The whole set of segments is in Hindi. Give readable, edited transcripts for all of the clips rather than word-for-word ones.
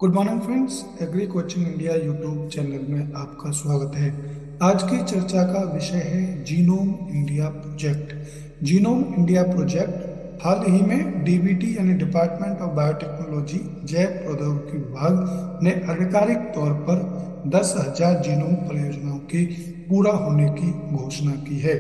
Good morning friends, agree coaching India YouTube channel में आपका स्वागत है। आज की चर्चा का विषय है genome India project. Genome India project हाल ही में डीबीटी यानी डिपार्टमेंट ऑफ बायोटेक्नोलॉजी जैव प्रौद्योगिकी विभाग ने आधिकारिक तौर पर 10,000 जीनोम परियोजनाओं के पूरा होने की घोषणा की है।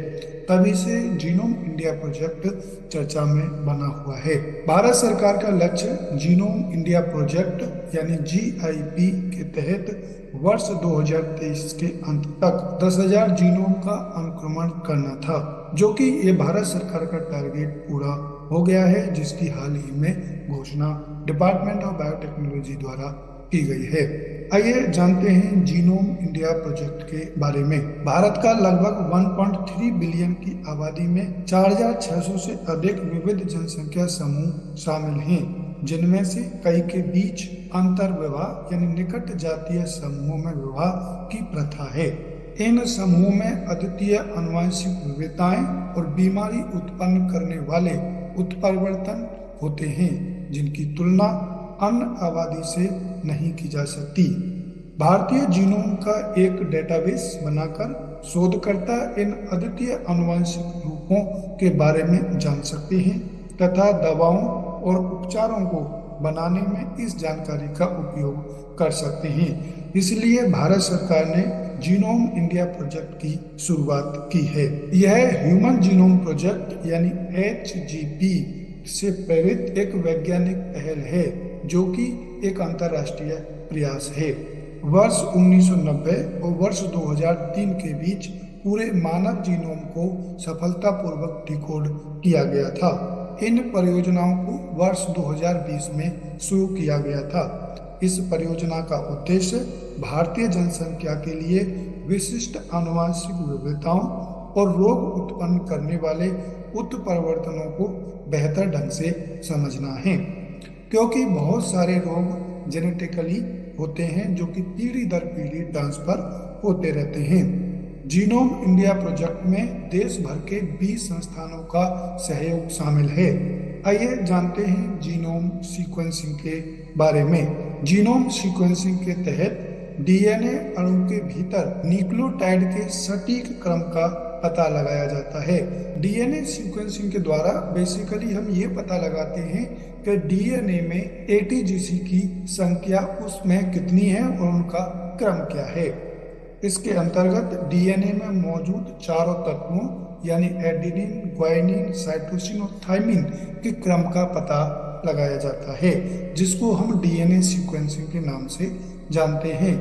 तभी से जीनोम इंडिया प्रोजेक्ट चर्चा में बना हुआ है। भारत सरकार का लक्ष्य जीनोम इंडिया प्रोजेक्ट यानी जीआईपी के तहत वर्ष 2023 के अंत तक 10,000 जीनोम का अनुक्रमण करना था, जो कि ये भारत सरकार का टारगेट पूरा हो गया है, जिसकी हाल ही में घोषणा डिपार्टमेंट ऑफ बायोटेक्नोलॉजी द्वारा की गई है। आइए जानते हैं जीनोम इंडिया प्रोजेक्ट के बारे में। भारत का लगभग 1.3 बिलियन की आबादी में 4,600 से अधिक विविध जनसंख्या समूह शामिल हैं, जिनमें से कई के बीच अंतर विवाह यानी निकट जातीय समूहों में विवाह की प्रथा है। इन समूहों में अद्वितीय आनुवंशिक विविधताएं और बीमारी उत्पन्न करने वाले उत्परिवर्तन होते हैं, जिनकी तुलना अन्य आबादी से नहीं की जा सकती। भारतीय जीनोम का एक डेटाबेस बनाकर शोधकर्ता इन अद्वितीय आनुवंशिक रूपों के बारे में जान सकते हैं तथा दवाओं और उपचारों को बनाने में इस जानकारी का उपयोग कर सकते हैं। इसलिए भारत सरकार ने जीनोम इंडिया प्रोजेक्ट की शुरुआत की है। यह ह्यूमन जीनोम प्रोजेक्ट यानी HGP से प्रेरित एक वैज्ञानिक पहल है, जो कि एक अंतर्राष्ट्रीय प्रयास है। वर्ष 1990 और वर्ष 2003 के बीच पूरे मानव जीनोम को सफलतापूर्वक डिकोड किया गया था। इन परियोजनाओं को वर्ष 2020 में शुरू किया गया था। इस परियोजना का उद्देश्य भारतीय जनसंख्या के लिए विशिष्ट आनुवंशिक विविधताओं और रोग उत्पन्न करने वाले उत्परिवर्तनों को बेहतर ढंग से समझना है, क्योंकि बहुत सारे रोग जेनेटिकली होते हैं जो कि पीढ़ी दर पीढ़ी ट्रांसफर होते रहते हैं। जीनोम इंडिया प्रोजेक्ट में देश भर के 20 संस्थानों का सहयोग शामिल है। आइए जानते हैं जीनोम सीक्वेंसिंग के बारे में। जीनोम सीक्वेंसिंग के तहत डीएनए अणु के भीतर न्यूक्लियोटाइड के सटीक क्रम का पता लगाया जाता है। डीएनए सीक्वेंसिंग के द्वारा बेसिकली हम ये पता लगाते हैं कि डीएनए में एटीजीसी की संख्या उसमें कितनी है और उनका क्रम क्या है। इसके अंतर्गत डीएनए में मौजूद चारों तत्वों यानी एडेनिन, ग्वानिन, साइटोसिन और थाइमिन के क्रम का पता लगाया जाता है, जिसको हम डीएनए सीक्वेंसिंग के नाम से जानते हैं।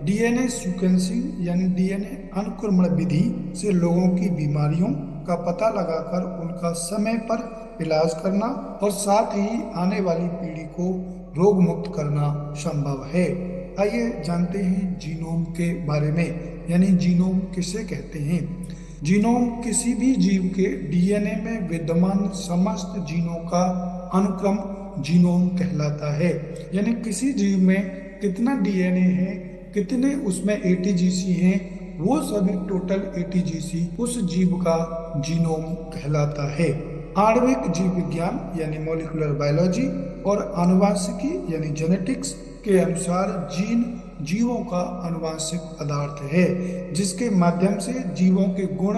डीएनए सीक्वेंसिंग यानी डीएनए अनुक्रमण विधि से लोगों की बीमारियों का पता लगाकर उनका समय पर इलाज करना और साथ ही आने वाली पीढ़ी को रोग मुक्त करना संभव है। आइए जानते हैं जीनोम के बारे में, यानी जीनोम किसे कहते हैं। जीनोम किसी भी जीव के डीएनए में विद्यमान समस्त जीनों का अनुक्रम जीनोम कहलाता है। यानी किसी जीव में कितना डीएनए है, कितने उसमें एटीजीसी हैं, वो सभी टोटल एटीजीसी उस जीव का जीनोम कहलाता है। आणविक जीव विज्ञान यानी मॉलिक्यूलर बायोलॉजी और आनुवांशिकी यानी जेनेटिक्स के अनुसार जीन जीवों का आनुवांशिक पदार्थ है, जिसके माध्यम से जीवों के गुण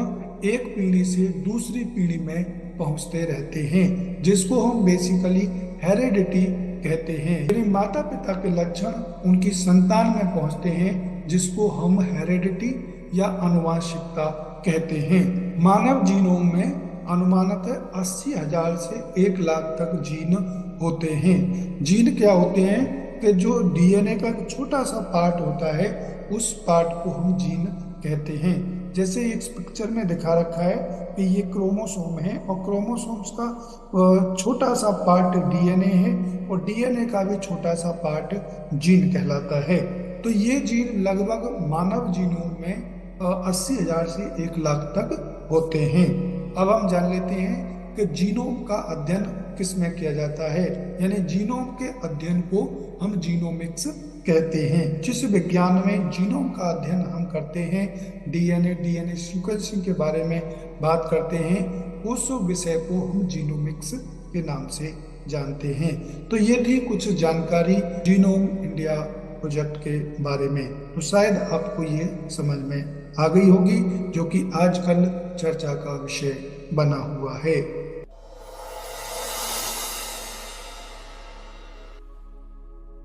एक पीढ़ी से दूसरी पीढ़ी में पहुंचते रहते हैं, जिसको हम बेसिकली हेरेडिटी कहते हैं। यानी माता पिता के लक्षण उनकी संतान में पहुंचते हैं, जिसको हम हेरेडिटी या आनुवांशिकता कहते हैं। मानव जीनोम में अनुमानतः 80,000 से 1 लाख तक जीन होते हैं। जीन क्या होते हैं कि जो डीएनए का छोटा सा पार्ट होता है, उस पार्ट को हम जीन कहते हैं। जैसे इस पिक्चर में दिखा रखा है कि ये क्रोमोसोम है और क्रोमोसोम्स का छोटा सा पार्ट डीएनए है और डीएनए का भी छोटा सा पार्ट जीन कहलाता है। तो ये जीन लगभग मानव जीनोम में 80,000 से 1 लाख तक होते हैं। अब हम जान लेते हैं कि जीनोम का अध्ययन किस में किया जाता है। यानी जीनोम के अध्ययन को हम जीनोमिक्स कहते हैं। जिस विज्ञान में जीनोम का अध्ययन हम करते हैं, डीएनए सीक्वेंसिंग के बारे में बात करते हैं, उस विषय को हम जीनोमिक्स के नाम से जानते हैं। तो ये थी कुछ जानकारी जीनोम इंडिया प्रोजेक्ट के बारे में। तो शायद आपको ये समझ में आ गई होगी, जो कि आजकल चर्चा का विषय बना हुआ है।